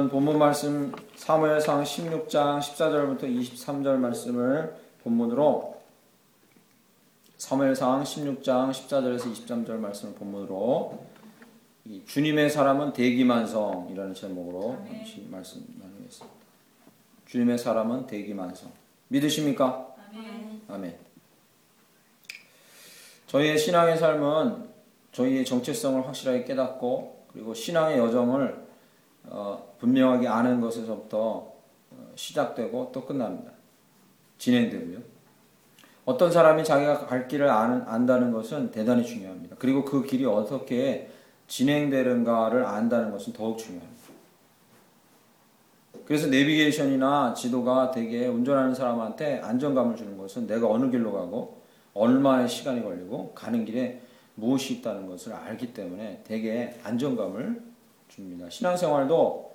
오늘은 본문 말씀 사무엘상 16장 14절부터 23절 말씀을 본문으로 사무엘상 16장 14절에서 23절 말씀을 본문으로 주님의 사람은 대기만성이라는 제목으로 잠시 말씀 나누겠습니다. 주님의 사람은 대기만성. 믿으십니까? 아멘. 아멘. 저희의 신앙의 삶은 저희의 정체성을 확실하게 깨닫고 그리고 신앙의 여정을 분명하게 아는 것에서부터 시작되고 또 끝납니다. 진행되고요. 어떤 사람이 자기가 갈 길을 안다는 것은 대단히 중요합니다. 그리고 그 길이 어떻게 진행되는가를 안다는 것은 더욱 중요합니다. 그래서 내비게이션이나 지도가 되게 운전하는 사람한테 안정감을 주는 것은 내가 어느 길로 가고 얼마의 시간이 걸리고 가는 길에 무엇이 있다는 것을 알기 때문에 되게 안정감을 줍니다. 신앙생활도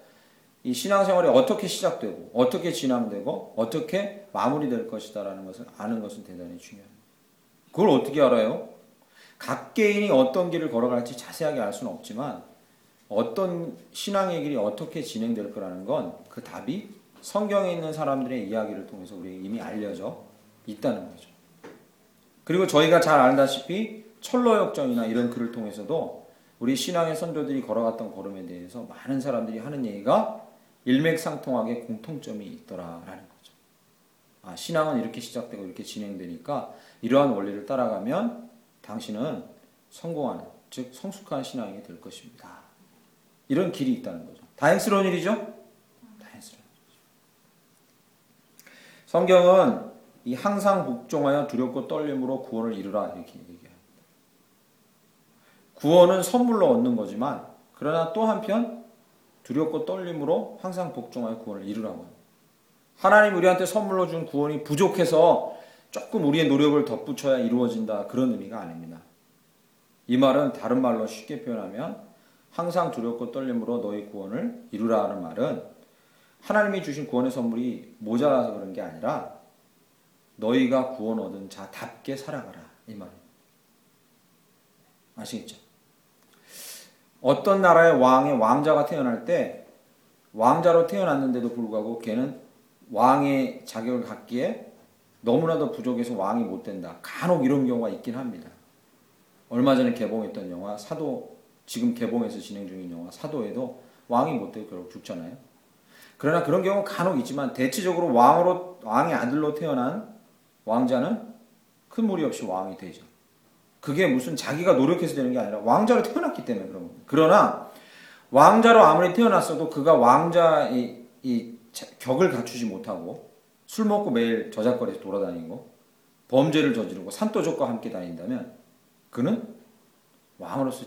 이 신앙생활이 어떻게 시작되고 어떻게 진행되고 어떻게 마무리될 것이다라는 것을 아는 것은 대단히 중요합니다. 그걸 어떻게 알아요? 각 개인이 어떤 길을 걸어갈지 자세하게 알 수는 없지만 어떤 신앙의 길이 어떻게 진행될 거라는 건 그 답이 성경에 있는 사람들의 이야기를 통해서 우리에게 이미 알려져 있다는 거죠. 그리고 저희가 잘 알다시피 철로역정이나 이런 글을 통해서도 우리 신앙의 선조들이 걸어갔던 걸음에 대해서 많은 사람들이 하는 얘기가 일맥상통하게 공통점이 있더라라는 거죠. 아, 신앙은 이렇게 시작되고 이렇게 진행되니까 이러한 원리를 따라가면 당신은 성공하는, 즉 성숙한 신앙이 될 것입니다. 이런 길이 있다는 거죠. 다행스러운 일이죠? 다행스러운 일이죠. 성경은 이 항상 복종하여 두렵고 떨림으로 구원을 이루라 이렇게 얘기합니다. 구원은 선물로 얻는 거지만 그러나 또 한편 두렵고 떨림으로 항상 복종하여 구원을 이루라고 합니다. 하나님 우리한테 선물로 준 구원이 부족해서 조금 우리의 노력을 덧붙여야 이루어진다 그런 의미가 아닙니다. 이 말은 다른 말로 쉽게 표현하면 항상 두렵고 떨림으로 너희 구원을 이루라 하는 말은 하나님이 주신 구원의 선물이 모자라서 그런 게 아니라 너희가 구원 얻은 자답게 살아가라 이 말입니다. 아시겠죠? 어떤 나라의 왕의 왕자가 태어날 때 왕자로 태어났는데도 불구하고 걔는 왕의 자격을 갖기에 너무나도 부족해서 왕이 못 된다. 간혹 이런 경우가 있긴 합니다. 얼마 전에 개봉했던 영화 사도, 지금 개봉해서 진행 중인 영화 사도에도 왕이 못 되고 결국 죽잖아요. 그러나 그런 경우는 간혹 있지만 대체적으로 왕의 아들로 태어난 왕자는 큰 무리 없이 왕이 되죠. 그게 무슨 자기가 노력해서 되는 게 아니라 왕자로 태어났기 때문에 그런 겁니다. 그러나 왕자로 아무리 태어났어도 그가 왕자의 이 격을 갖추지 못하고 술 먹고 매일 저작거리에서 돌아다니고 범죄를 저지르고 산도적과 함께 다닌다면 그는 왕으로서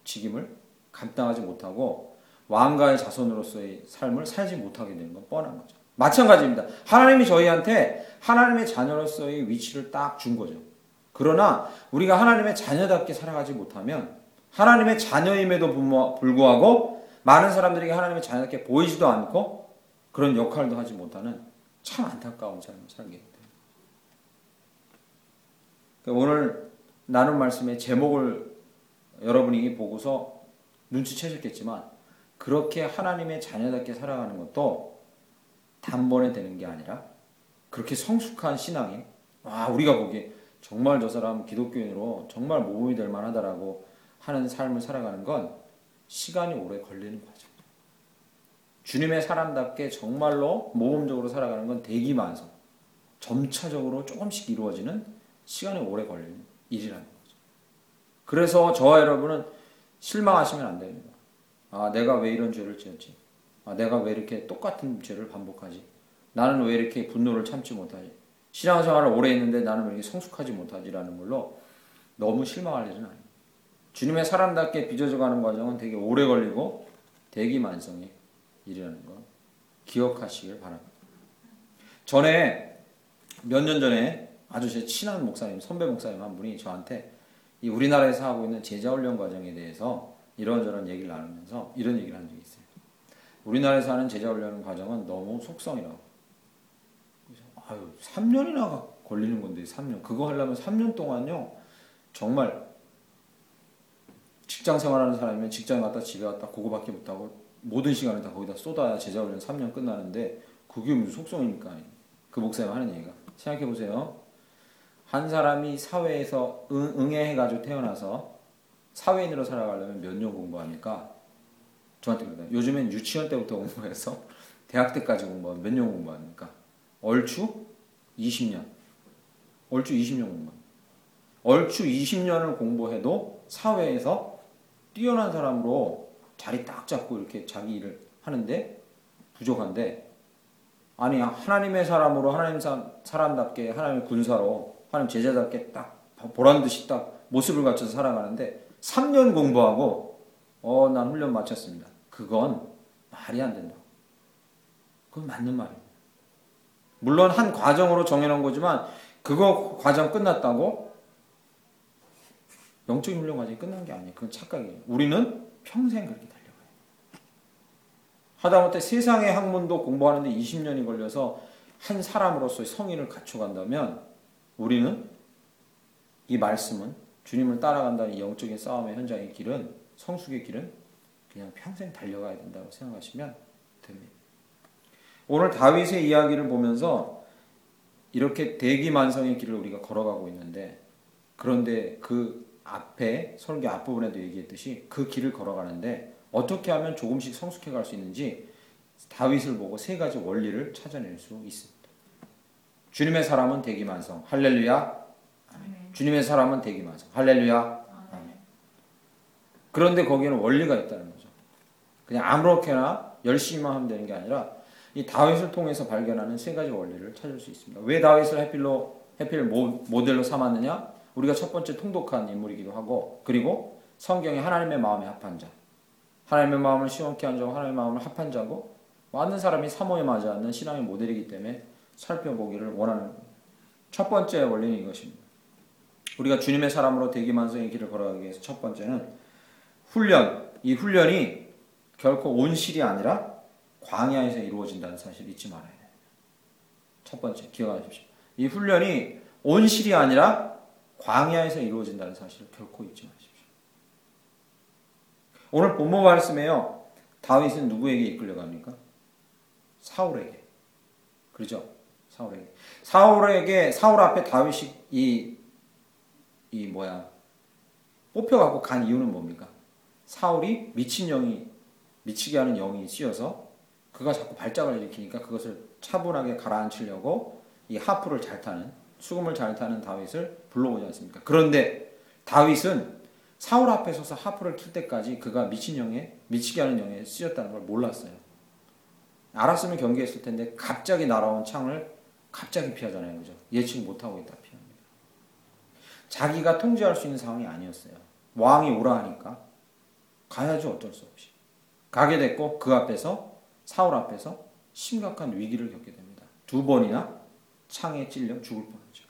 직임을 감당하지 못하고 왕가의 자손으로서의 삶을 살지 못하게 되는 건 뻔한 거죠. 마찬가지입니다. 하나님이 저희한테 하나님의 자녀로서의 위치를 딱 준 거죠. 그러나 우리가 하나님의 자녀답게 살아가지 못하면 하나님의 자녀임에도 불구하고 많은 사람들에게 하나님의 자녀답게 보이지도 않고 그런 역할도 하지 못하는 참 안타까운 삶을 살게 됩니다. 오늘 나눈 말씀의 제목을 여러분이 보고서 눈치채셨겠지만 그렇게 하나님의 자녀답게 살아가는 것도 단번에 되는 게 아니라 그렇게 성숙한 신앙이 우리가 보기에 정말 저 사람 기독교인으로 정말 모범이 될 만하다라고 하는 삶을 살아가는 건 시간이 오래 걸리는 거죠. 주님의 사람답게 정말로 모범적으로 살아가는 건 대기만성, 점차적으로 조금씩 이루어지는 시간이 오래 걸리는 일이라는 거죠. 그래서 저와 여러분은 실망하시면 안 됩니다. 내가 왜 이런 죄를 지었지? 내가 왜 이렇게 똑같은 죄를 반복하지? 나는 왜 이렇게 분노를 참지 못하지? 신앙생활을 오래 했는데 나는 왜 이렇게 성숙하지 못하지라는 걸로 너무 실망할 일은 아닙니다. 주님의 사람답게 빚어져가는 과정은 되게 오래 걸리고 대기만성의 일이라는 거 기억하시길 바랍니다. 몇 년 전에 아주 제 친한 목사님, 선배 목사님 한 분이 저한테 이 우리나라에서 하고 있는 제자훈련 과정에 대해서 이런저런 얘기를 나누면서 이런 얘기를 한 적이 있어요. 우리나라에서 하는 제자훈련 과정은 너무 속성이라고. 3년이나 걸리는 건데 3년. 그거 하려면 3년 동안요. 정말 직장 생활하는 사람이면 직장에 갔다 집에 갔다 그거밖에 못하고 모든 시간을 다 거기다 쏟아야 제자훈련 3년 끝나는데 그게 무슨 속성입니까? 그 목사님 하는 얘기가. 생각해 보세요. 한 사람이 사회에서 응애해가지고 태어나서 사회인으로 살아가려면 몇 년 공부합니까? 저한테 그러다. 요즘엔 유치원 때부터 공부해서 대학 때까지 공부하면 몇 년 공부합니까? 얼추 20년. 얼추 20년 공부. 얼추 20년을 공부해도 사회에서 뛰어난 사람으로 자리 딱 잡고 이렇게 자기 일을 하는데 부족한데, 아니 하나님의 사람으로 하나님 사람답게 하나님의 군사로 하나님 제자답게 딱 보란듯이 딱 모습을 갖춰서 살아가는데 3년 공부하고 난 훈련 마쳤습니다. 그건 말이 안 된다. 그건 맞는 말이에요. 물론 한 과정으로 정해놓은 거지만 그거 과정 끝났다고 영적인 훈련 과정이 끝난 게 아니에요. 그건 착각이에요. 우리는 평생 그렇게 달려가요. 하다못해 세상의 학문도 공부하는데 20년이 걸려서 한 사람으로서의 성인을 갖춰간다면 우리는 이 말씀은 주님을 따라간다는 영적인 싸움의 현장의 길은, 성숙의 길은 그냥 평생 달려가야 된다고 생각하시면 됩니다. 오늘 다윗의 이야기를 보면서 이렇게 대기만성의 길을 우리가 걸어가고 있는데, 그런데 그 앞에 설교 앞부분에도 얘기했듯이 그 길을 걸어가는데 어떻게 하면 조금씩 성숙해 갈 수 있는지 다윗을 보고 세 가지 원리를 찾아낼 수 있습니다. 주님의 사람은 대기만성. 할렐루야. 아멘. 주님의 사람은 대기만성. 할렐루야. 아멘. 그런데 거기에는 원리가 있다는 거죠. 그냥 아무렇게나 열심히만 하면 되는 게 아니라 이 다윗을 통해서 발견하는 세 가지 원리를 찾을 수 있습니다. 왜 다윗을 해필 모델로 삼았느냐? 우리가 첫 번째 통독한 인물이기도 하고, 그리고 성경에 하나님의 마음에 합한 자, 하나님의 마음을 시원케 한 자고 하나님의 마음을 합한 자고 많은 사람이 사모에 맞지 않는 신앙의 모델이기 때문에 살펴보기를 원하는 첫 번째 원리는 이것입니다. 우리가 주님의 사람으로 대기만성의 길을 걸어가기 위해서 첫 번째는 훈련. 이 훈련이 결코 온실이 아니라 광야에서 이루어진다는 사실을 잊지 말아야 돼요. 첫 번째 기억하십시오. 이 훈련이 온실이 아니라 광야에서 이루어진다는 사실을 결코 잊지 마십시오. 오늘 본문 말씀에요. 다윗은 누구에게 이끌려갑니까? 사울에게. 그렇죠? 사울에게 사울 앞에 다윗이 뽑혀갖고 간 이유는 뭡니까? 사울이 미치게 하는 영이 씌어서 그가 자꾸 발작을 일으키니까 그것을 차분하게 가라앉히려고 이 하프를 잘 타는, 수금을 잘 타는 다윗을 불러오지 않습니까? 그런데 다윗은 사울 앞에 서서 하프를 킬 때까지 그가 미치게 하는 영에 쓰였다는 걸 몰랐어요. 알았으면 경계했을 텐데 갑자기 날아온 창을 갑자기 피하잖아요. 그죠? 예측 못하고 있다 피합니다. 자기가 통제할 수 있는 상황이 아니었어요. 왕이 오라 하니까 가야죠. 어쩔 수 없이. 가게 됐고 그 앞에서, 사울 앞에서 심각한 위기를 겪게 됩니다. 2번이나 창에 찔려 죽을 뻔하죠.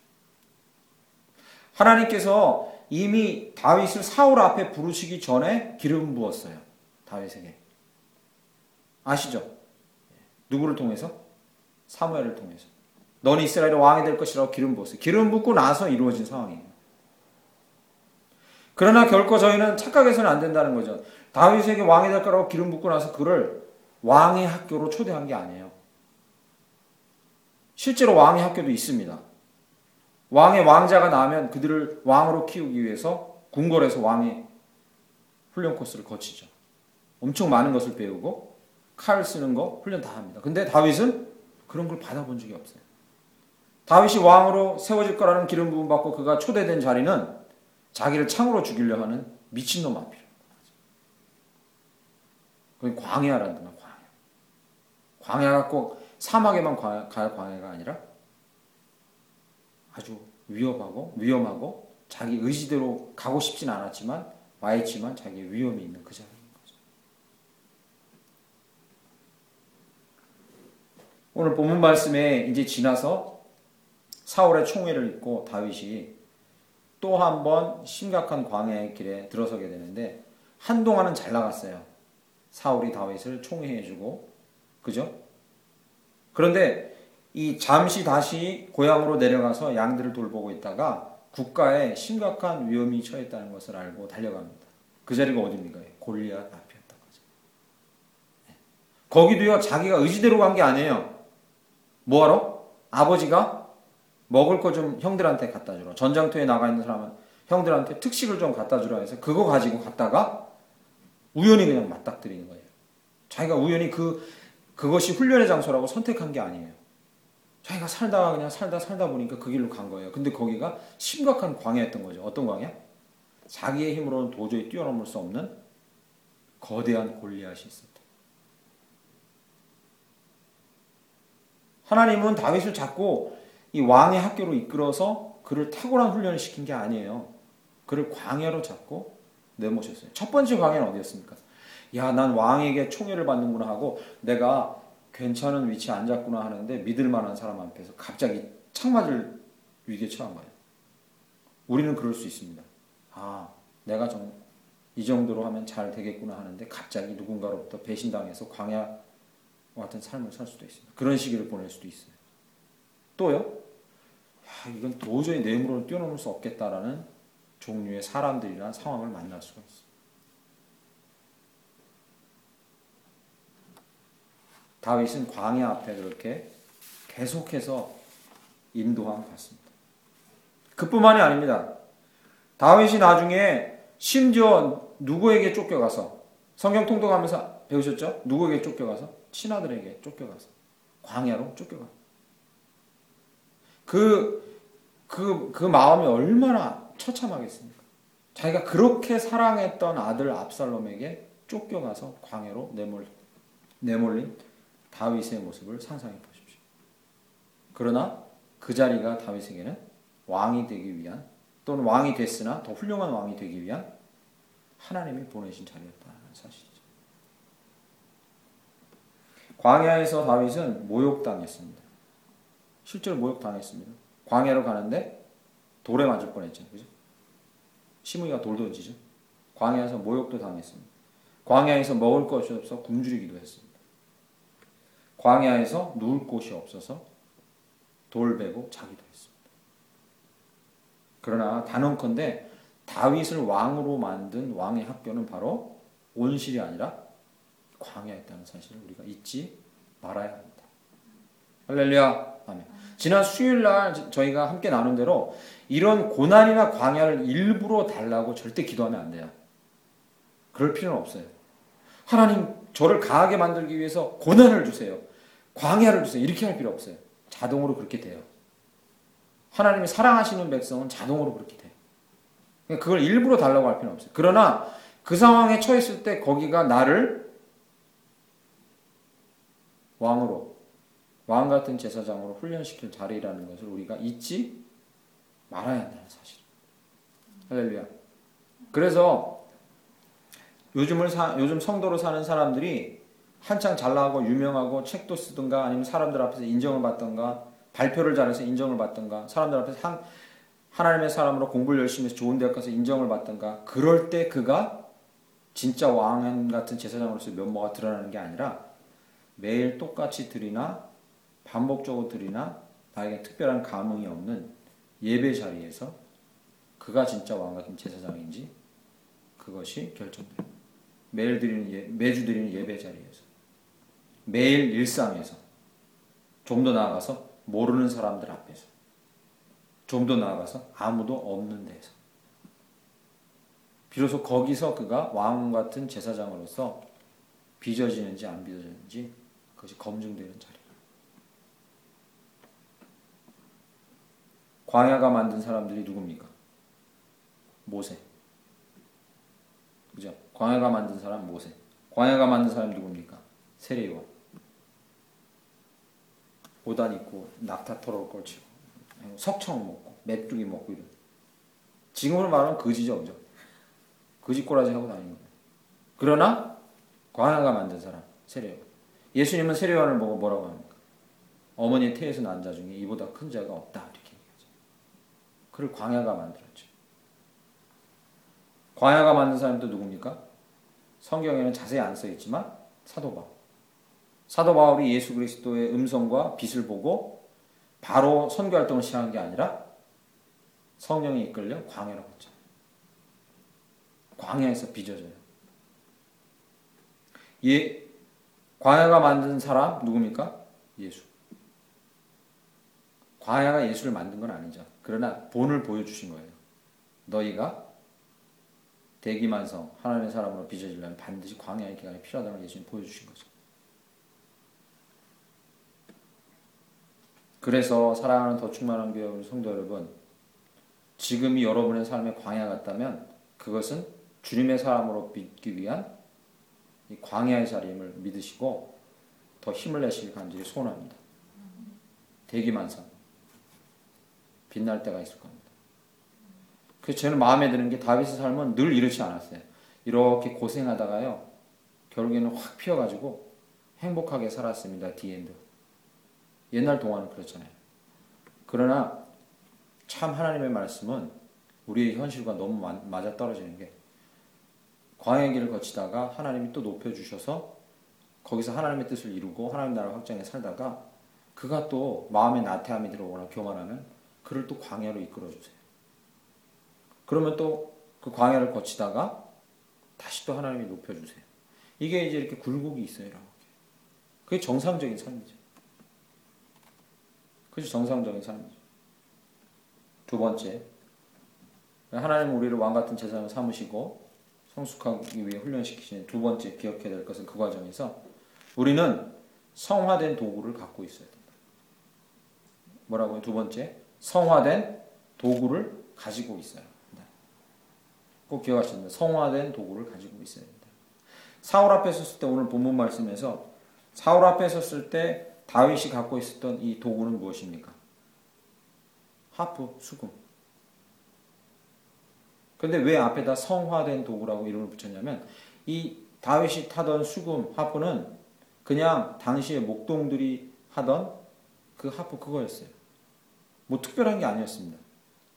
하나님께서 이미 다윗을 사울 앞에 부르시기 전에 기름 부었어요. 다윗에게. 아시죠? 누구를 통해서? 사무엘을 통해서. 너는 이스라엘의 왕이 될 것이라고 기름 부었어요. 기름 붓고 나서 이루어진 상황이에요. 그러나 결코 저희는 착각해서는 안 된다는 거죠. 다윗에게 왕이 될 거라고 기름 붓고 나서 그를 왕의 학교로 초대한 게 아니에요. 실제로 왕의 학교도 있습니다. 왕의 왕자가 나오면 그들을 왕으로 키우기 위해서 궁궐에서 왕의 훈련 코스를 거치죠. 엄청 많은 것을 배우고 칼 쓰는 거 훈련 다 합니다. 근데 다윗은 그런 걸 받아본 적이 없어요. 다윗이 왕으로 세워질 거라는 기름 부음 받고 그가 초대된 자리는 자기를 창으로 죽이려 하는 미친놈 앞이에요. 그게 광야라는 거야. 광야가 꼭 사막에만 광야가 아니라 아주 위험하고 자기 의지대로 가고 싶진 않았지만 와있지만 자기의 위험이 있는 그 자리인 거죠. 오늘 본문 말씀에 이제 지나서 사울의 총애를 입고 다윗이 또 한 번 심각한 광야의 길에 들어서게 되는데 한동안은 잘 나갔어요. 사울이 다윗을 총애해주고, 그죠? 그런데 이 잠시 다시 고향으로 내려가서 양들을 돌보고 있다가 국가에 심각한 위험이 처했다는 것을 알고 달려갑니다. 그 자리가 어디입니까? 골리앗 앞이었던 거죠. 거기도요, 자기가 의지대로 간 게 아니에요. 뭐하러? 아버지가 먹을 거 좀 형들한테 갖다 주라. 전장터에 나가 있는 사람은 형들한테 특식을 좀 갖다 주라 해서 그거 가지고 갔다가 우연히 그냥 맞닥뜨리는 거예요. 자기가 우연히 그것이 훈련의 장소라고 선택한 게 아니에요. 자기가 살다가 그냥 살다 보니까 그 길로 간 거예요. 근데 거기가 심각한 광야였던 거죠. 어떤 광야? 자기의 힘으로는 도저히 뛰어넘을 수 없는 거대한 골리앗이 있었다. 하나님은 다윗을 자꾸 이 왕의 학교로 이끌어서 그를 탁월한 훈련을 시킨 게 아니에요. 그를 광야로 잡고 내모셨어요. 첫 번째 광야는 어디였습니까? 야, 난 왕에게 총애를 받는구나 하고 내가 괜찮은 위치에 앉았구나 하는데 믿을 만한 사람 앞에서 갑자기 창 맞을 위기에 처한 거예요. 우리는 그럴 수 있습니다. 아, 내가 이 정도로 하면 잘 되겠구나 하는데 갑자기 누군가로부터 배신당해서 광야와 같은 삶을 살 수도 있습니다. 그런 시기를 보낼 수도 있어요. 또요, 야, 이건 도저히 내 힘으로는 뛰어넘을 수 없겠다라는 종류의 사람들이나 상황을 만날 수가 있어요. 다윗은 광야 앞에 그렇게 계속해서 인도함 같습니다. 그뿐만이 아닙니다. 다윗이 나중에 심지어 누구에게 쫓겨가서 성경 통독하면서 배우셨죠? 누구에게 쫓겨가서? 친아들에게 쫓겨가서 광야로 쫓겨가. 그 마음이 얼마나 처참하겠습니까? 자기가 그렇게 사랑했던 아들 압살롬에게 쫓겨가서 광야로 내몰린 다윗의 모습을 상상해 보십시오. 그러나 그 자리가 다윗에게는 왕이 되기 위한 또는 왕이 됐으나 더 훌륭한 왕이 되기 위한 하나님이 보내신 자리였다는 사실이죠. 광야에서 다윗은 모욕당했습니다. 실제로 모욕당했습니다. 광야로 가는데 돌에 맞을 뻔했죠. 그죠? 시므이가 돌 던지죠. 광야에서 모욕도 당했습니다. 광야에서 먹을 것이 없어 굶주리기도 했습니다. 광야에서 누울 곳이 없어서 돌 베고 자기도 했습니다. 그러나 단언컨대 다윗을 왕으로 만든 왕의 학교는 바로 온실이 아니라 광야였다는 사실을 우리가 잊지 말아야 합니다. 할렐루야. 아멘. 지난 수요일날 저희가 함께 나눈 대로 이런 고난이나 광야를 일부러 달라고 절대 기도하면 안 돼요. 그럴 필요는 없어요. 하나님 저를 강하게 만들기 위해서 고난을 주세요. 광야를 주세요. 이렇게 할 필요 없어요. 자동으로 그렇게 돼요. 하나님이 사랑하시는 백성은 자동으로 그렇게 돼요. 그걸 일부러 달라고 할 필요는 없어요. 그러나 그 상황에 처했을 때 거기가 나를 왕으로, 왕 같은 제사장으로 훈련시킬 자리라는 것을 우리가 잊지 말아야 한다는 사실. 할렐루야. 그래서 요즘 성도로 사는 사람들이 한창 잘 나가고 유명하고 책도 쓰든가 아니면 사람들 앞에서 인정을 받든가 발표를 잘해서 인정을 받든가 사람들 앞에서 하나님의 사람으로 공부를 열심히 해서 좋은 대학 가서 인정을 받든가 그럴 때 그가 진짜 왕 같은 제사장으로서의 면모가 드러나는 게 아니라 매일 똑같이 드리나 반복적으로 드리나 나에게 특별한 감흥이 없는 예배 자리에서 그가 진짜 왕 같은 제사장인지 그것이 결정돼요. 매주 드리는 예배 자리에서 매일 일상에서 좀 더 나아가서 모르는 사람들 앞에서 좀 더 나아가서 아무도 없는 데서 비로소 거기서 그가 왕 같은 제사장으로서 빚어지는지 안 빚어지는지 그것이 검증되는 자리예요. 광야가 만든 사람들이 누굽니까? 모세. 그죠? 광야가 만든 사람 모세. 광야가 만든 사람이 누굽니까? 세례요한. 오단 입고 낙타 털어 걸치고 석청 먹고 메뚜기 먹고 이런. 지금으로 말하면 거지죠, 그죠? 거지 꼬라지 하고 다니는 거예요. 그러나 광야가 만든 사람 세례요한. 예수님은 세례요한을 보고 뭐라고 합니까? 어머니의 태에서 난 자 중에 이보다 큰 자가 없다 이렇게 얘기하죠. 그를 광야가 만들었죠. 광야가 만든 사람도 누굽니까? 성경에는 자세히 안 써 있지만 사도 바울. 사도 바울이 예수 그리스도의 음성과 빛을 보고 바로 선교 활동을 시작한 게 아니라 성령에 이끌려 광야로 갔죠. 광야에서 빚어져요. 광야가 만든 사람 누굽니까? 예수. 광야가 예수를 만든 건 아니죠. 그러나 본을 보여주신 거예요. 너희가 대기만성 하나님의 사람으로 빚어지려면 반드시 광야의 기간이 필요하다는 걸 예수님 보여주신 거죠. 그래서 사랑하는 더 충만한 교회 우리 성도 여러분, 지금이 여러분의 삶의 광야 같다면 그것은 주님의 사람으로 빚기 위한 이 광야의 자리임을 믿으시고 더 힘을 내시길 간절히 소원합니다. 대기만성 빛날 때가 있을 겁니다. 그래서 저는 마음에 드는 게 다윗의 삶은 늘 이렇지 않았어요. 이렇게 고생하다가요 결국에는 확 피어가지고 행복하게 살았습니다. 디엔드. 옛날 동화는 그렇잖아요. 그러나 참 하나님의 말씀은 우리의 현실과 너무 맞아떨어지는 게 광야의 길을 거치다가 하나님이 또 높여주셔서 거기서 하나님의 뜻을 이루고 하나님 나라 확장에 살다가 그가 또 마음에 나태함이 들어오거나 교만하면 그를 또 광야로 이끌어주세요. 그러면 또 그 광야를 거치다가 다시 또 하나님이 높여주세요. 이게 이제 이렇게 굴곡이 있어요. 이렇게. 그게 정상적인 삶이죠. 그게 정상적인 삶이죠. 두 번째, 하나님은 우리를 왕같은 제사장을 삼으시고 성숙하기 위해 훈련시키시는 두 번째 기억해야 될 것은 그 과정에서 우리는 성화된 도구를 갖고 있어야 된다. 뭐라고요? 두 번째, 성화된 도구를 가지고 있어야 된다. 꼭 기억하셔야 됩니다. 성화된 도구를 가지고 있어야 된다. 사울 앞에 섰을 때 오늘 본문 말씀에서 사울 앞에 섰을 때 다윗이 갖고 있었던 이 도구는 무엇입니까? 하프, 수금. 그런데 왜 앞에다 성화된 도구라고 이름을 붙였냐면 이 다윗이 타던 수금, 하프는 그냥 당시에 목동들이 하던 그 하프 그거였어요. 뭐 특별한 게 아니었습니다.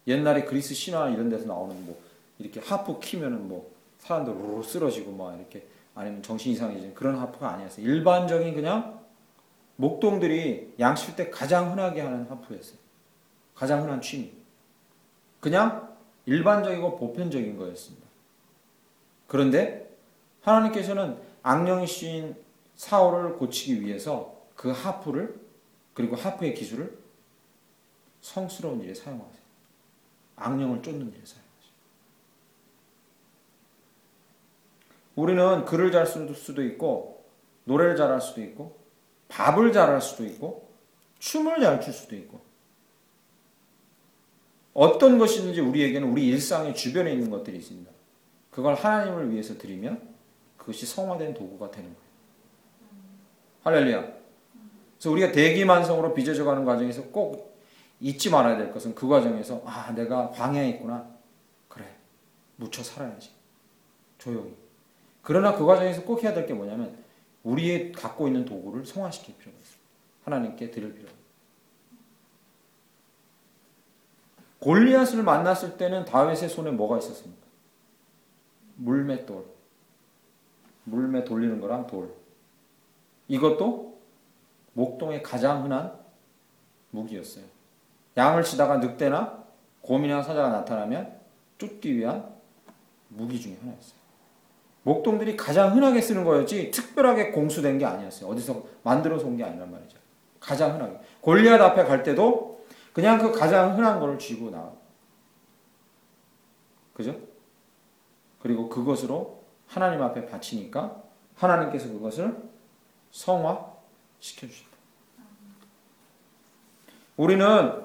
옛날에 그리스 신화 이런 데서 나오는 뭐 이렇게 하프 키면은 뭐 사람들 우르르 쓰러지고 막 이렇게 아니면 정신 이상해지는 그런 하프가 아니었어요. 일반적인 그냥 목동들이 양칠 때 가장 흔하게 하는 하프였어요. 가장 흔한 취미. 그냥 일반적이고 보편적인 거였습니다. 그런데 하나님께서는 악령이신 사울을 고치기 위해서 그 하프를 그리고 하프의 기술을 성스러운 일에 사용하세요. 악령을 쫓는 일에 사용하세요. 우리는 글을 잘 쓸 수도 있고 노래를 잘할 수도 있고 밥을 잘할 수도 있고 춤을 잘 출 수도 있고 어떤 것이든지 우리에게는 우리 일상의 주변에 있는 것들이 있습니다. 그걸 하나님을 위해서 드리면 그것이 성화된 도구가 되는 거예요. 할렐루야. 그래서 우리가 대기만성으로 빚어져 가는 과정에서 꼭 잊지 말아야 될 것은 그 과정에서 내가 광야에 있구나. 그래. 묻혀 살아야지. 조용히. 그러나 그 과정에서 꼭 해야 될 게 뭐냐면 우리의 갖고 있는 도구를 성화시킬 필요가 있습니다. 하나님께 드릴 필요가 있습니다. 골리앗을 만났을 때는 다윗의 손에 뭐가 있었습니까? 물맷돌. 물매 돌리는 거랑 돌. 이것도 목동의 가장 흔한 무기였어요. 양을 치다가 늑대나 곰이나 사자가 나타나면 쫓기 위한 무기 중에 하나였어요. 목동들이 가장 흔하게 쓰는 거였지 특별하게 공수된 게 아니었어요. 어디서 만들어서 온 게 아니란 말이죠. 가장 흔하게. 골리앗 앞에 갈 때도 그냥 그 가장 흔한 걸 쥐고 나와. 그죠? 그리고 그것으로 하나님 앞에 바치니까 하나님께서 그것을 성화시켜주신다. 우리는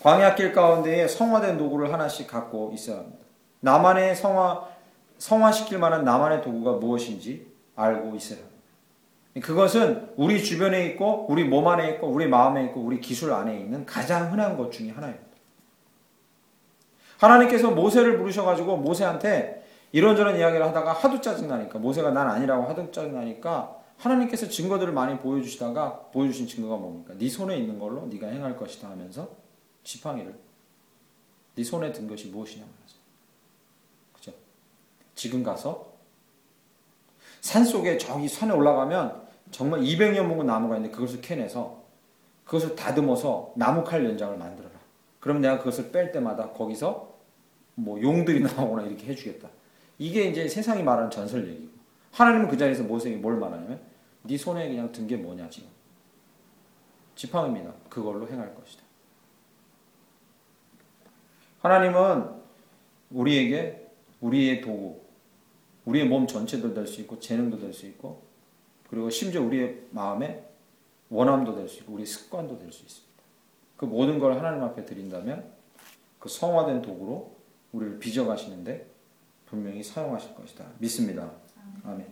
광야길 가운데에 성화된 도구를 하나씩 갖고 있어야 합니다. 나만의 성화시킬 만한 나만의 도구가 무엇인지 알고 있어야 합니다. 그것은 우리 주변에 있고 우리 몸 안에 있고 우리 마음에 있고 우리 기술 안에 있는 가장 흔한 것 중에 하나입니다. 하나님께서 모세를 부르셔가지고 모세한테 이런저런 이야기를 하다가 하도 짜증나니까 모세가 난 아니라고 하도 짜증나니까 하나님께서 증거들을 많이 보여주시다가 보여주신 증거가 뭡니까? 네 손에 있는 걸로 네가 행할 것이다 하면서 지팡이를 네 손에 든 것이 무엇이냐 말하죠. 그죠? 지금 가서 산 속에 저기 산에 올라가면 정말 200년 묵은 나무가 있는데 그것을 캐내서 그것을 다듬어서 나무칼 연장을 만들어라. 그럼 내가 그것을 뺄 때마다 거기서 뭐 용들이 나오거나 이렇게 해주겠다. 이게 이제 세상이 말하는 전설 얘기고 하나님은 그 자리에서 모세에게 뭘 말하냐면 네 손에 그냥 든 게 뭐냐 지금. 지팡이입니다. 그걸로 행할 것이다. 하나님은 우리에게 우리의 도구, 우리의 몸 전체도 될 수 있고 재능도 될 수 있고 그리고 심지어 우리의 마음에 원함도 될 수 있고 우리의 습관도 될 수 있습니다. 그 모든 걸 하나님 앞에 드린다면 그 성화된 도구로 우리를 빚어가시는데 분명히 사용하실 것이다. 믿습니다. 아멘.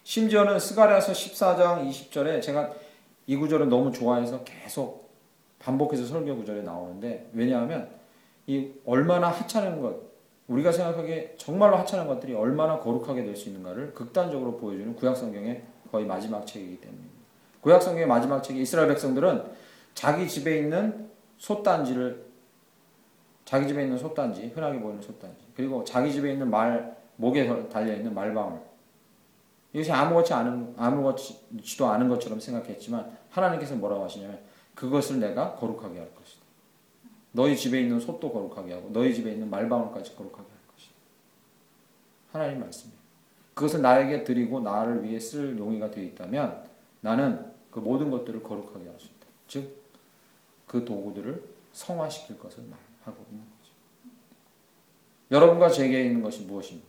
심지어는 스가랴서 14장 20절에 제가 이 구절을 너무 좋아해서 계속 반복해서 설교 구절에 나오는데 왜냐하면 이 얼마나 하찮은 것, 우리가 생각하기에 정말로 하찮은 것들이 얼마나 거룩하게 될 수 있는가를 극단적으로 보여주는 구약성경의 거의 마지막 책이기 때문입니다. 구약성경의 마지막 책에 이스라엘 백성들은 자기 집에 있는 솥단지, 흔하게 보이는 솥단지, 그리고 자기 집에 있는 목에 달려있는 말방울, 이것이 아무렇지도 않은 것처럼 생각했지만 하나님께서 뭐라고 하시냐면 그것을 내가 거룩하게 할 것이다. 너희 집에 있는 솥도 거룩하게 하고 너희 집에 있는 말방울까지 거룩하게 할 것이다. 하나님 말씀이에요. 그것을 나에게 드리고 나를 위해 쓸 용의가 되어 있다면 나는 그 모든 것들을 거룩하게 할 수 있다. 즉 그 도구들을 성화시킬 것을 말하고 있는 거죠. 여러분과 제게 있는 것이 무엇입니까?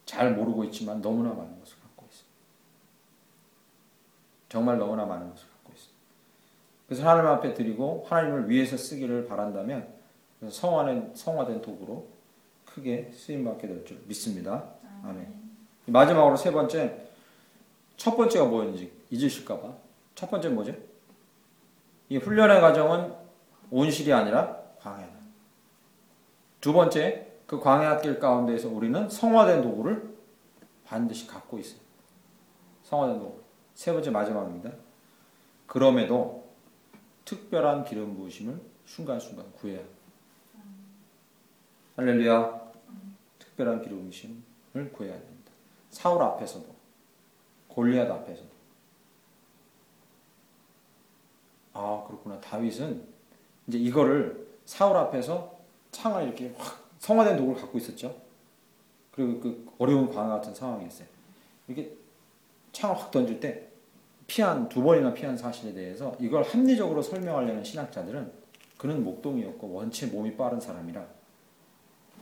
잘 모르고 있지만 너무나 많은 것을 갖고 있습니다. 정말 너무나 많은 것을 갖고 있습니다. 그래서 하나님 앞에 드리고 하나님을 위해서 쓰기를 바란다면 성화된 도구로 크게 쓰임받게 될 줄 믿습니다. 아멘. 마지막으로 세 번째, 첫 번째가 뭐였는지 잊으실까봐. 첫 번째 뭐죠? 이 훈련의 과정은 온실이 아니라 광야다. 두 번째, 그 광야길 가운데에서 우리는 성화된 도구를 반드시 갖고 있어요. 성화된 도구. 세 번째 마지막입니다. 그럼에도 특별한 기름 부으심을 순간순간 구해야 합니다. 할렐루야. 특별한 기름 부으심을 구해야 됩니다. 사울 앞에서도 골리앗 앞에서도. 아, 그렇구나. 다윗은 이제 이거를 사울 앞에서 창을 이렇게 확 성화된 도구를 갖고 있었죠. 그리고 그 어려운 광야 같은 상황이었어요. 이렇게 창을 확 던질 때 두 번이나 피한 사실에 대해서 이걸 합리적으로 설명하려는 신학자들은 그는 목동이었고 원체 몸이 빠른 사람이라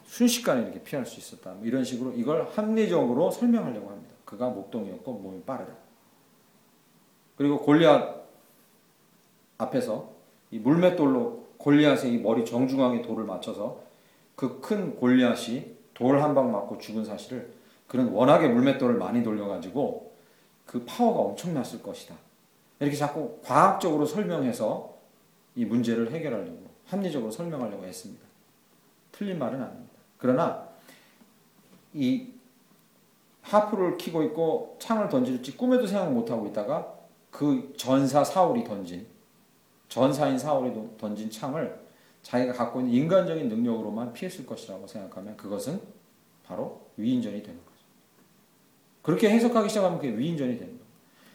순식간에 이렇게 피할 수 있었다. 이런 식으로 이걸 합리적으로 설명하려고 합니다. 그가 목동이었고 몸이 빠르다. 그리고 골리앗 앞에서 이 물맷돌로 골리앗의 이 머리 정중앙에 돌을 맞춰서 그 큰 골리앗이 돌 한 방 맞고 죽은 사실을 그는 워낙에 물맷돌을 많이 돌려가지고 그 파워가 엄청났을 것이다. 이렇게 자꾸 과학적으로 설명해서 이 문제를 해결하려고 합리적으로 설명하려고 했습니다. 틀린 말은 아닙니다. 그러나 이 하프를 키고 있고 창을 던질지 꿈에도 생각 못하고 있다가 그 전사인 사울이 던진 창을 자기가 갖고 있는 인간적인 능력으로만 피했을 것이라고 생각하면 그것은 바로 위인전이 되는 거죠. 그렇게 해석하기 시작하면 그게 위인전이 되는 거예요.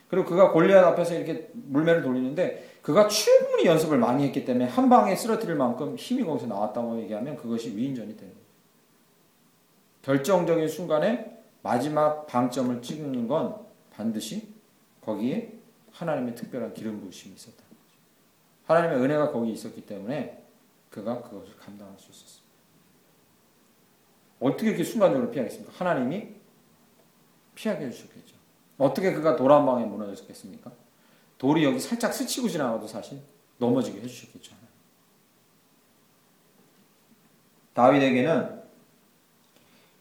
그리고 그가 골리앗 앞에서 이렇게 물매를 돌리는데 그가 충분히 연습을 많이 했기 때문에 한 방에 쓰러뜨릴 만큼 힘이 거기서 나왔다고 얘기하면 그것이 위인전이 되는 거예요. 결정적인 순간에 마지막 방점을 찍는 건 반드시 거기에 하나님의 특별한 기름 부으심이 있었다는 거죠. 하나님의 은혜가 거기 있었기 때문에 그가 그것을 감당할 수 있었습니다. 어떻게 이렇게 순간적으로 피하겠습니까? 하나님이 피하게 해주셨겠죠. 어떻게 그가 돌 한 방에 무너졌겠습니까? 돌이 여기 살짝 스치고 지나가도 사실 넘어지게 해주셨겠죠. 다윗에게는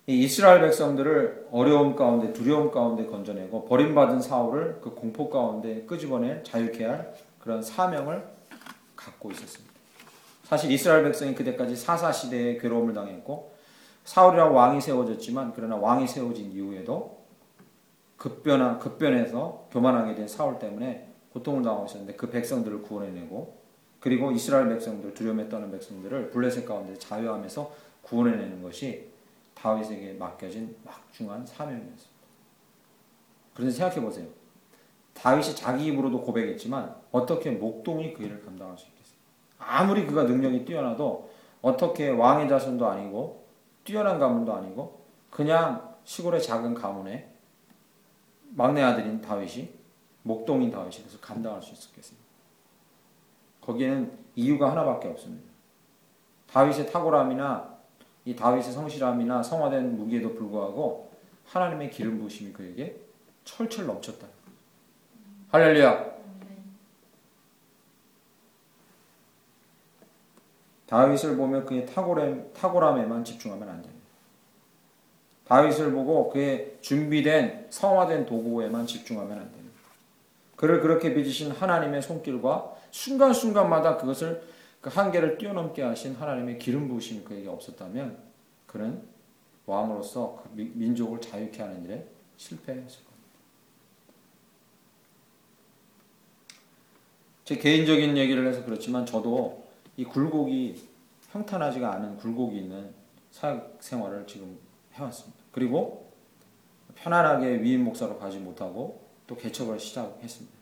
이 이스라엘 백성들을 어려움 가운데 두려움 가운데 건져내고 버림받은 사울을 그 공포 가운데 끄집어내 자유케 할 그런 사명을 갖고 있었습니다. 사실 이스라엘 백성이 그때까지 사사 시대의 괴로움을 당했고 사울이라고 왕이 세워졌지만 그러나 왕이 세워진 이후에도 급변해서 교만하게 된 사울 때문에 고통을 당하고 있었는데 그 백성들을 구원해내고 그리고 이스라엘 백성들 두려움에 떠는 백성들을 블레셋 가운데 자유함에서 구원해내는 것이 다윗에게 맡겨진 막중한 사명이었습니다. 그런데 생각해 보세요. 다윗이 자기 입으로도 고백했지만 어떻게 목동이 그 일을 감당할 수 있겠어요? 아무리 그가 능력이 뛰어나도 어떻게 왕의 자손도 아니고 뛰어난 가문도 아니고 그냥 시골의 작은 가문에 막내 아들인 다윗이 목동인 다윗이 그래서 감당할 수 있었겠습니다. 거기에는 이유가 하나밖에 없습니다. 다윗의 탁월함이나 이 다윗의 성실함이나 성화된 무기에도 불구하고 하나님의 기름 부으심이 그에게 철철 넘쳤다. 할렐루야. 다윗을 보며 그의 탁월함에만 집중하면 안 됩니다. 다윗을 보고 그의 준비된 성화된 도구에만 집중하면 안 됩니다. 그를 그렇게 빚으신 하나님의 손길과 순간순간마다 그것을 그 한계를 뛰어넘게 하신 하나님의 기름 부으심이 그에게 없었다면 그는 왕으로서 그 민족을 자유케 하는 일에 실패했을 겁니다. 제 개인적인 얘기를 해서 그렇지만 저도 이 굴곡이 평탄하지가 않은 굴곡이 있는 사역 생활을 지금 해왔습니다. 그리고 편안하게 위임 목사로 가지 못하고 또 개척을 시작했습니다.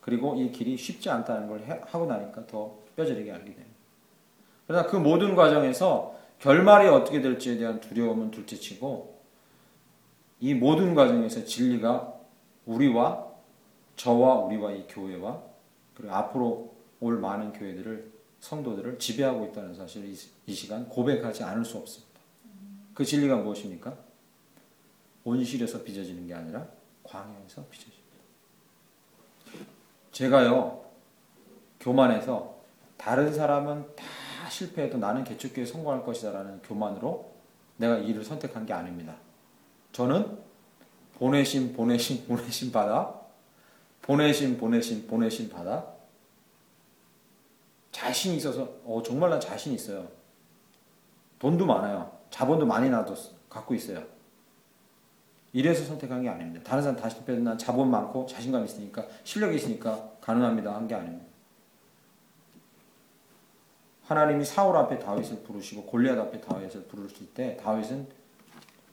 그리고 이 길이 쉽지 않다는 걸 하고 나니까 더 뼈저리게 알게 됩니다. 그러나 그 모든 과정에서 결말이 어떻게 될지에 대한 두려움은 둘째치고 이 모든 과정에서 진리가 우리와 저와 우리와 이 교회와 그리고 앞으로 올 많은 교회들을 성도들을 지배하고 있다는 사실을 이 시간 고백하지 않을 수 없습니다. 그 진리가 무엇입니까? 온실에서 빚어지는 게 아니라 광야에서 빚어집니다. 제가요 교만해서 다른 사람은 다 실패해도 나는 개척교회에 성공할 것이다라는 교만으로 내가 이 일을 선택한 게 아닙니다. 저는 보내심 받아 보내심 받아 자신이 있어서 정말 난 자신 있어요. 돈도 많아요. 자본도 많이 갖고 있어요. 이래서 선택한 게 아닙니다. 다른 사람 다 실패해도 난 자본 많고 자신감 있으니까 실력이 있으니까 가능합니다 한 게 아닙니다. 하나님이 사울 앞에 다윗을 부르시고 골리앗 앞에 다윗을 부르실 때 다윗은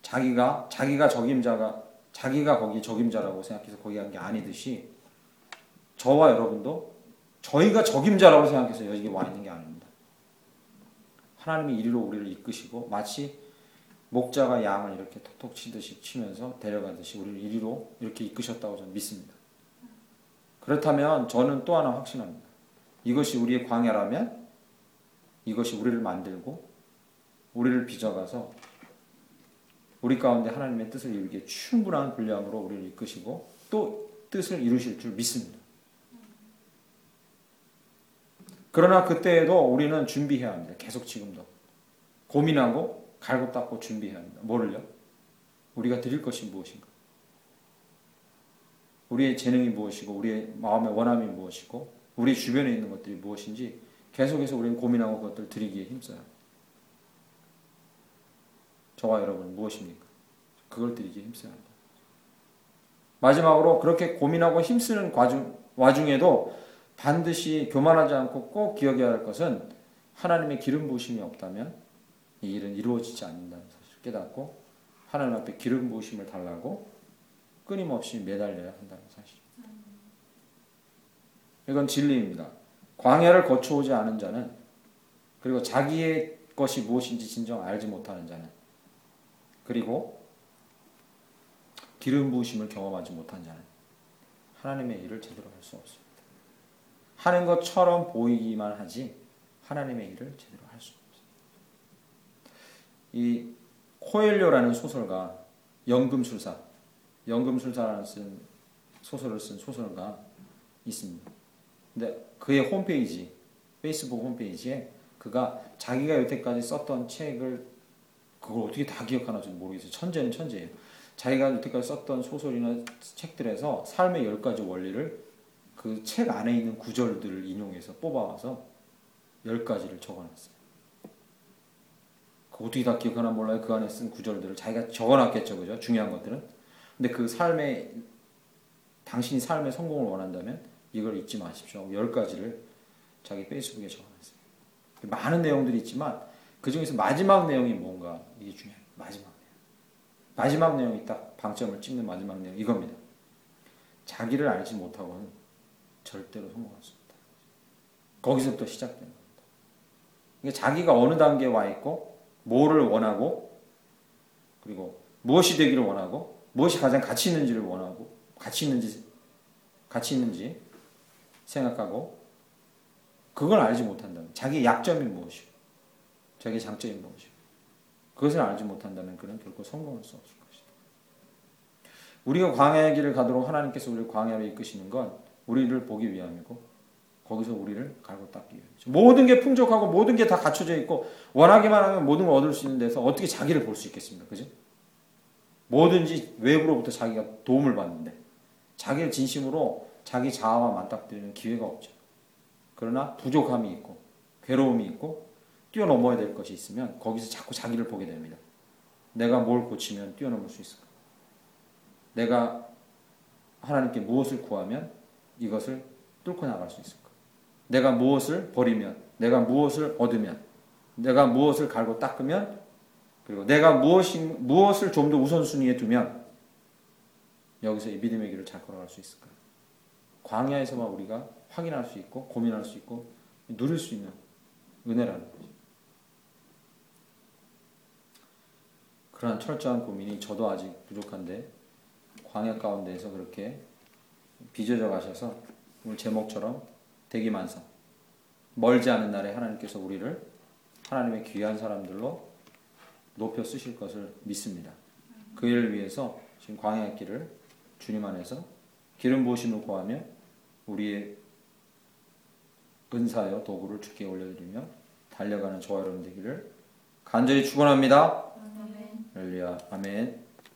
자기가 거기 적임자라고 생각해서 거기 간 게 아니듯이 저와 여러분도 저희가 적임자라고 생각해서 여기 와 있는 게 아닙니다. 하나님이 이리로 우리를 이끄시고 마치 목자가 양을 이렇게 톡톡 치면서 데려가듯이 우리를 이리로 이렇게 이끄셨다고 저는 믿습니다. 그렇다면 저는 또 하나 확신합니다. 이것이 우리의 광야라면 이것이 우리를 만들고 우리를 빚어가서 우리 가운데 하나님의 뜻을 이루기에 충분한 분량으로 우리를 이끄시고 또 뜻을 이루실 줄 믿습니다. 그러나 그때에도 우리는 준비해야 합니다. 계속 지금도. 고민하고 갈고 닦고 준비해야 합니다. 뭐를요? 우리가 드릴 것이 무엇인가? 우리의 재능이 무엇이고 우리의 마음의 원함이 무엇이고 우리 주변에 있는 것들이 무엇인지 계속해서 우리는 고민하고 그것들을 드리기에 힘써요. 저와 여러분은 무엇입니까? 그걸 드리기에 힘써야 합니다. 마지막으로 그렇게 고민하고 힘쓰는 와중에도 반드시 교만하지 않고 꼭 기억해야 할 것은 하나님의 기름 부으심이 없다면 이 일은 이루어지지 않는다는 사실을 깨닫고 하나님 앞에 기름 부으심을 달라고 끊임없이 매달려야 한다는 사실입니다. 이건 진리입니다. 광야를 거쳐오지 않은 자는 그리고 자기의 것이 무엇인지 진정 알지 못하는 자는 그리고 기름 부으심을 경험하지 못한 자는 하나님의 일을 제대로 할 수 없습니다. 하는 것처럼 보이기만 하지 하나님의 일을 제대로 할 수 없습니다. 이 코엘료라는 소설가 연금술사라는 소설을 쓴 소설가 있습니다. 근데 그의 홈페이지, 페이스북 홈페이지에 그가 자기가 여태까지 썼던 책을 그걸 어떻게 다 기억하나 좀 모르겠어요. 천재는 천재예요. 자기가 여태까지 썼던 소설이나 책들에서 삶의 10가지 원리를 그 책 안에 있는 구절들을 인용해서 뽑아와서 10가지를 적어놨어요. 그 어떻게 다 기억하나 몰라요. 그 안에 쓴 구절들을 자기가 적어놨겠죠. 그죠? 중요한 것들은. 근데 그 당신이 삶의 성공을 원한다면 이걸 잊지 마십시오. 10가지를 자기 페이스북에 적어놨어요. 많은 내용들이 있지만 그 중에서 마지막 내용이 뭔가 이게 중요해요. 마지막 내용이 딱 방점을 찍는 마지막 내용 이겁니다. 자기를 알지 못하고는 절대로 성공할 수 없다. 거기서부터 시작되는 겁니다. 그러니까 자기가 어느 단계에 와 있고 뭐를 원하고 그리고 무엇이 되기를 원하고 무엇이 가장 가치 있는지를 원하고 가치 있는지 생각하고 그걸 알지 못한다면 자기의 약점이 무엇이고 자기의 장점이 무엇이고 그것을 알지 못한다면 그는 결코 성공할 수 없을 것이다. 우리가 광야의 길을 가도록 하나님께서 우리를 광야로 이끄시는 건 우리를 보기 위함이고 거기서 우리를 갈고 닦기 위함이죠. 모든 게 풍족하고 모든 게 다 갖춰져 있고 원하기만 하면 모든 걸 얻을 수 있는 데서 어떻게 자기를 볼 수 있겠습니까? 그죠? 뭐든지 외부로부터 자기가 도움을 받는데 자기를 진심으로 자기 자아와 맞닥뜨리는 기회가 없죠. 그러나 부족함이 있고 괴로움이 있고 뛰어넘어야 될 것이 있으면 거기서 자꾸 자기를 보게 됩니다. 내가 뭘 고치면 뛰어넘을 수 있을까? 내가 하나님께 무엇을 구하면 이것을 뚫고 나갈 수 있을까? 내가 무엇을 버리면, 내가 무엇을 얻으면, 내가 무엇을 갈고 닦으면, 그리고 내가 무엇을 좀 더 우선순위에 두면 여기서 이 믿음의 길을 잘 걸어갈 수 있을까? 광야에서만 우리가 확인할 수 있고 고민할 수 있고 누릴 수 있는 은혜라는 거죠. 그러한 철저한 고민이 저도 아직 부족한데 광야 가운데에서 그렇게 빚어져 가셔서 오늘 제목처럼 대기만성 멀지 않은 날에 하나님께서 우리를 하나님의 귀한 사람들로 높여 쓰실 것을 믿습니다. 그 일을 위해서 지금 광야의 길을 주님 안에서 기름 부으심을 구하며 우리의 은사여 도구를 주께 올려드리며 달려가는 저와 여러분 되기를 간절히 축원합니다. 할렐루야. 아멘.